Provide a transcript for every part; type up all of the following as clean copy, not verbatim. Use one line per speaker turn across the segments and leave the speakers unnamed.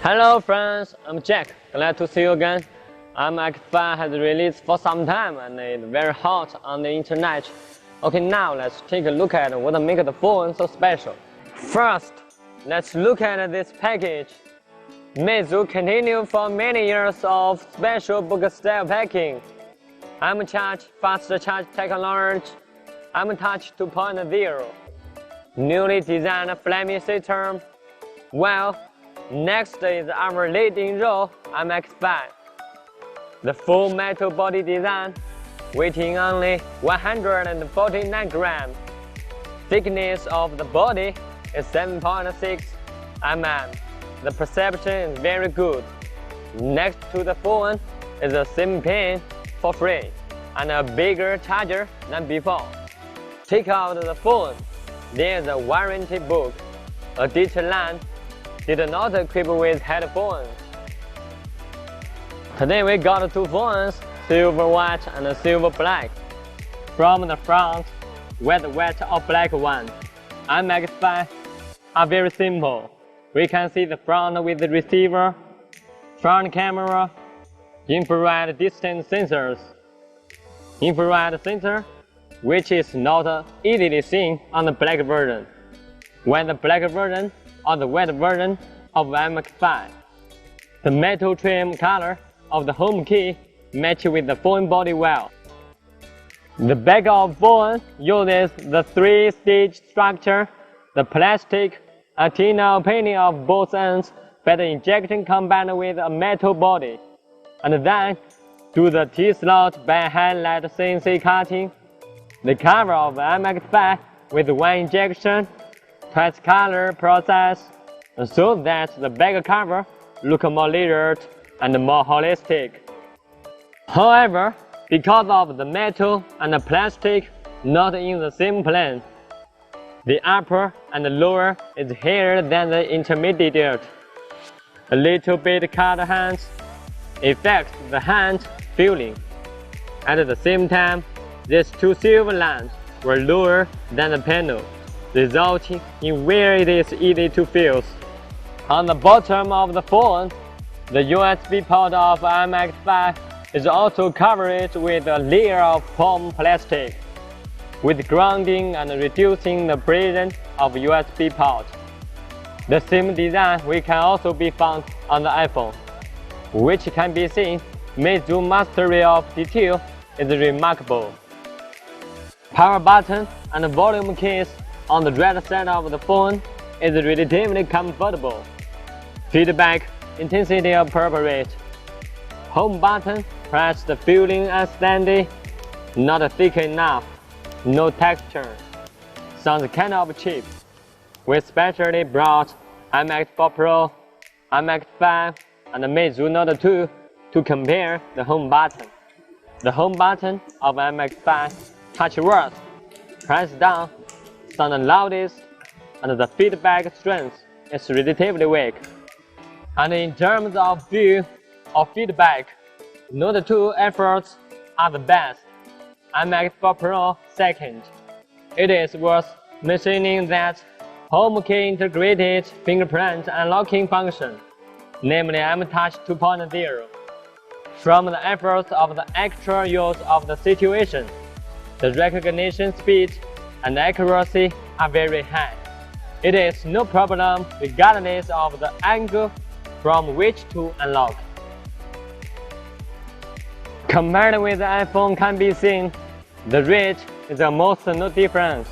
Hello friends, I'm Jack. Glad to see you again. MX5 has released for some time and it's very hot on the internet. Okay, now let's take a look at what makes the phone so special. First, let's look at this package. Meizu continued for many years of special book-style packing. M-Charge fast charge technology, M-Touch 2.0, newly designed flaming system. Well, next is our leading role, MX5. The full metal body design, weighing only 149 grams. Thickness of the body is 7.6 mm. The perception is very good. Next to the phone is a SIM pin for free and a bigger charger than before. Take out the phone. There is a warranty book. A digital lamp did not equip with headphones. Today we got two phones, silver white and silver black. From the front, white or black one. MX5 are very simple. We can see the front with the receiver, front camera, infrared distance sensors. Infrared sensor, which is not easily seen on the black version. When the black version or the white version of MX5. The metal trim color of the home key matches with the phone body well. The back of phone uses the three-stage structure, the plastic antenna opening of both ends by the injection combined with a metal body, and then do the T-slot by highlight CNC cutting. The cover of MX5 with one injection, twice color process, so that the back cover looks more layered and more holistic. However, because of the metal and the plastic not in the same plane, the upper and the lower is higher than the intermediate. A little bit cut hands affects the hand feeling. At the same time, these two silver lines were lower than the panel, resulting in where it is easy to feel. On the bottom of the phone, the USB port of MX5 is also covered with a layer of foam plastic, with grounding and reducing the pressure of USB port. The same design we can also be found on the iPhone, which can be seen. Meizu mastery of detail is remarkable. Power button and volume keys on the right side of the phone is relatively comfortable. Feedback, intensity appropriate. Home button, press the feeling unsteady, not thick enough, no texture. Sounds kind of cheap. We specially brought MX4 Pro, MX5, and Meizu Note 2 to compare the home button. The home button of MX5 touch worse, press down, sound loudest, and the feedback strength is relatively weak. And in terms of view or feedback, Note 2 efforts are the best, MX4 Pro second. It is worth mentioning that home key integrated fingerprint unlocking function, namely M-Touch 2.0. From the efforts of the actual use of the situation, the recognition speed and accuracy are very high. It is no problem regardless of the angle from which to unlock. Compared with the iPhone can be seen, the reach is almost no difference.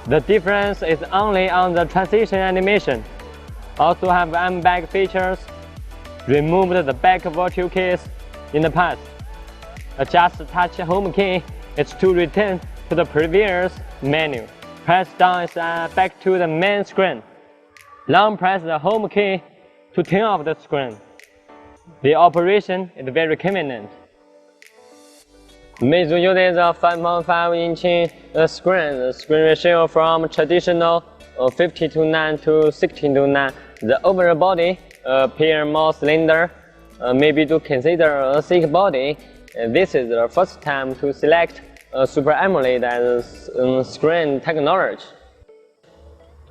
The difference is only on the transition animation. Also have M-Back features. Removed the back virtual keys in the past. Adjust touch home key is to return to the previous menu. Press down is back to the main screen. Long press the home key to turn off the screen. The operation is very convenient. Meizu uses a 5.5-inch screen. The screen ratio from traditional 50:9 to 16:9. The overall body appears more slender, maybe to consider a thick body. This is the first time to select Super AMOLED as screen technology.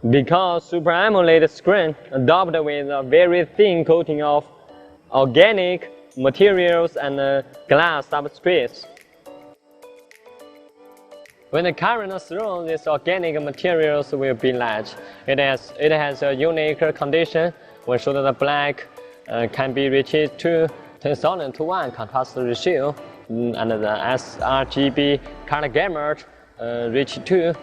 Because Super AMOLED screen adopted with a very thin coating of organic materials and glass substrates. When the current through these organic materials will be large. It has a unique condition when shown the black can be reached to 10,000 to 1 contrast ratio, and the sRGB color gamut reach to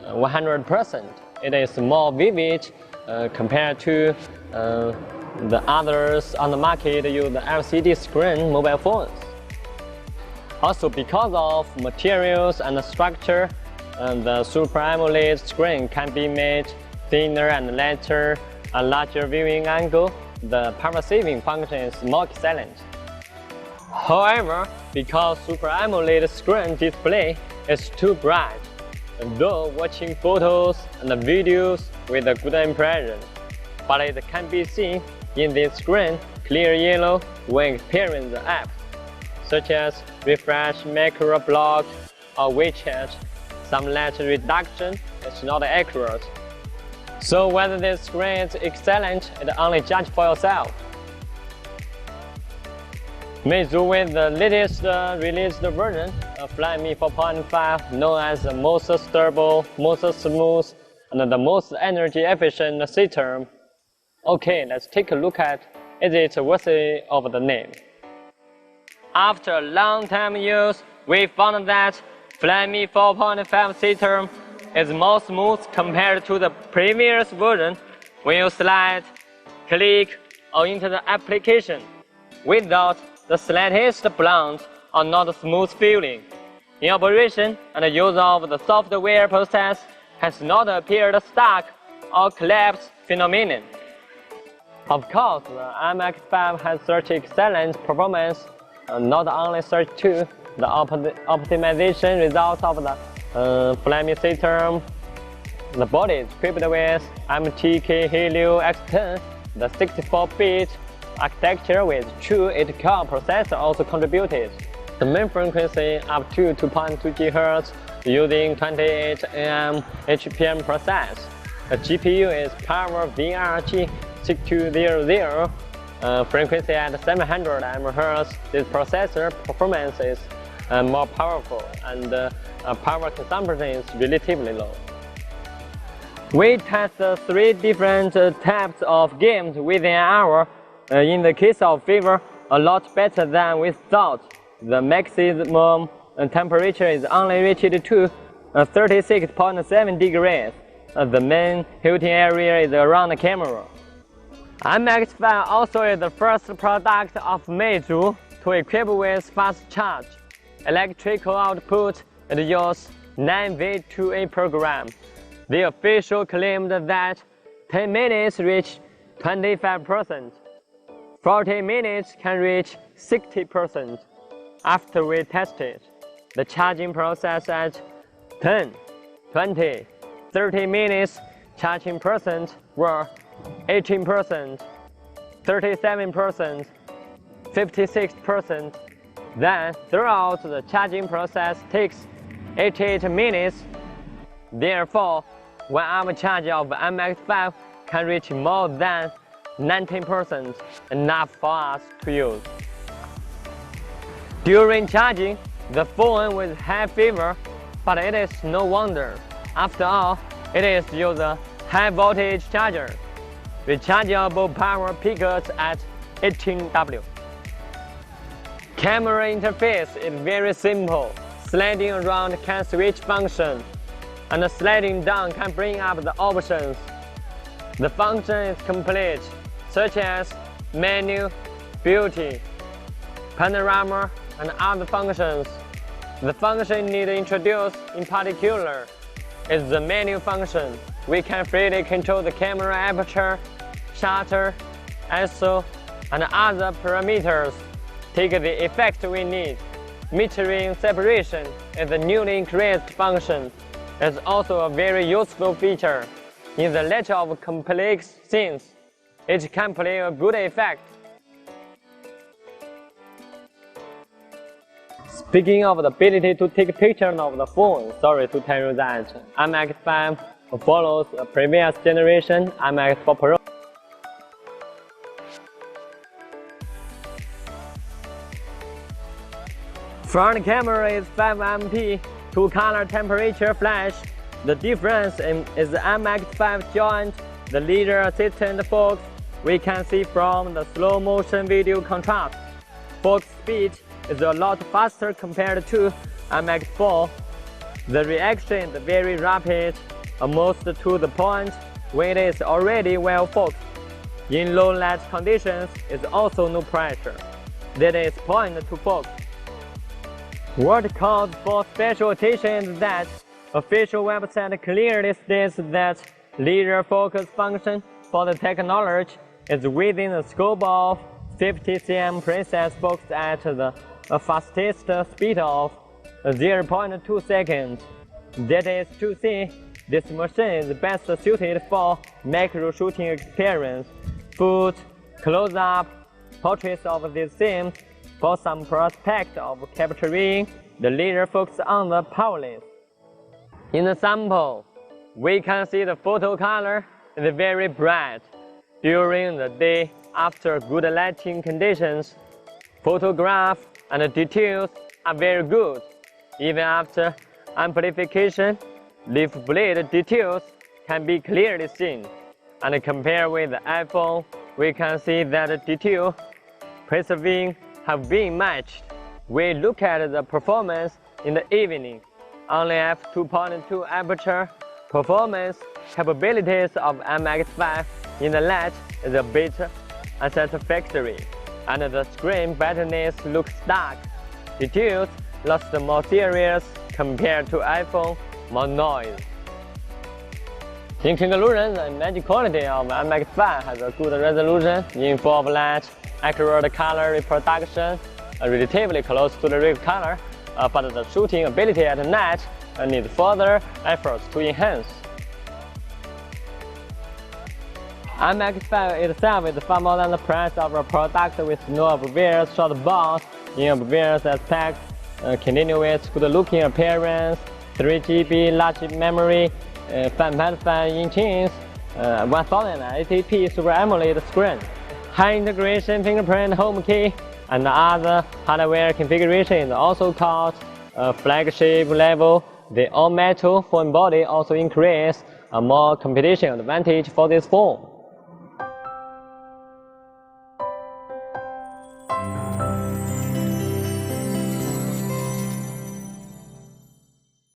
100%. It is more vivid compared to the others on the market use the LCD screen mobile phones. Also, because of materials and the structure, the Super AMOLED screen can be made thinner and lighter, a larger viewing angle. The power saving function is more excellent. However, because Super AMOLED screen display is too bright, though watching photos and videos with a good impression, but it can be seen in this screen clear yellow when comparing the apps, such as refresh, macro block, or WeChat. Some light reduction is not accurate. So whether this screen is excellent, it only judge for yourself. Meizu with the latest released version of Flyme 4.5, known as the most stable, most smooth, and the most energy efficient system. Okay, let's take a look at is it worthy of the name. After a long time use, we found that Flyme 4.5 system is more smooth compared to the previous version when you slide, click, or enter the application without the slightest blunt or not smooth feeling. In operation, and the use of the software process has not appeared stuck or collapse phenomenon. Of course, the MX5 has such excellent performance, not only such to the optimization results of the Flyme system. The body is equipped with MTK Helio X10, the 64-bit architecture with true 8-core processor also contributed. The main frequency up to 2.2 GHz using 28 nm HPM process. The GPU is Power VR-G6200, frequency at 700 MHz. This processor performance is more powerful and power consumption is relatively low. We test 3 different types of games within an hour. In the case of fever, a lot better than we thought. The maximum temperature is only reached to 36.7 degrees. The main heating area is around the camera. MX5 also is the first product of Meizu to equip with fast charge. Electrical output, it uses 9V2A program. The official claimed that 10 minutes reach 25%. 40 minutes can reach 60%. After we tested the charging process at 10, 20, 30 minutes, charging percent were 18%, 37%, 56%. Then throughout the charging process takes 88 minutes. Therefore, 1 hour charge of MX5 can reach more than 19%, enough for us to use. During charging, the phone will have fever, but it is no wonder. After all, it is use a high voltage charger. Rechargeable power peaks at 18W. Camera interface is very simple. Sliding around can switch function, and sliding down can bring up the options. The function is complete, such as menu, beauty, panorama, and other functions. The function need to introduce in particular is the menu function. We can freely control the camera aperture, shutter, ISO, and other parameters. Take the effect we need. Metering separation is a newly increased function. It's also a very useful feature. In the latter of complex scenes, it can play a good effect. Speaking of the ability to take pictures of the phone, sorry to tell you that MX5 follows the previous generation MX4 Pro. Front camera is 5MP, 2-color temperature flash. The difference is the MX5 joint, the leader assistant focus. We can see from the slow motion video contrast. Focus speed is a lot faster compared to MX4. The reaction is very rapid, almost to the point when it is already well focused. In low light conditions, is also no pressure. That is point to focus. What calls for special attention is that official website clearly states that leader focus function for the technology is within the scope of 50 cm precise focus at the fastest speed of 0.2 seconds. That is to say, this machine is best suited for macro shooting experience, food, close-up, portraits of these scenes, for some prospect of capturing the leader focus on the powerless. In the sample, we can see the photo color is very bright. During the day, after good lighting conditions, photograph and details are very good. Even after amplification, leaf blade details can be clearly seen. And compared with the iPhone, we can see that the detail preserving have been matched. We look at the performance in the evening. Only f2.2 aperture performance capabilities of MX5 in the light is a bit unsatisfactory, and the screen brightness looks dark. Details look more serious compared to iPhone, more noise. In conclusion, the image quality of MX5 has a good resolution in full of light, accurate color reproduction, relatively close to the real color, but the shooting ability at night needs further efforts to enhance. MX5 itself is far more than the price of a product with no obvious short bounce in obvious aspects, continuous good-looking appearance, 3GB large memory, 5.5 inches, 1080p Super AMOLED screen, high integration fingerprint home key, and other hardware configuration is also called flagship level. The all-metal phone body also increase a more competition advantage for this phone.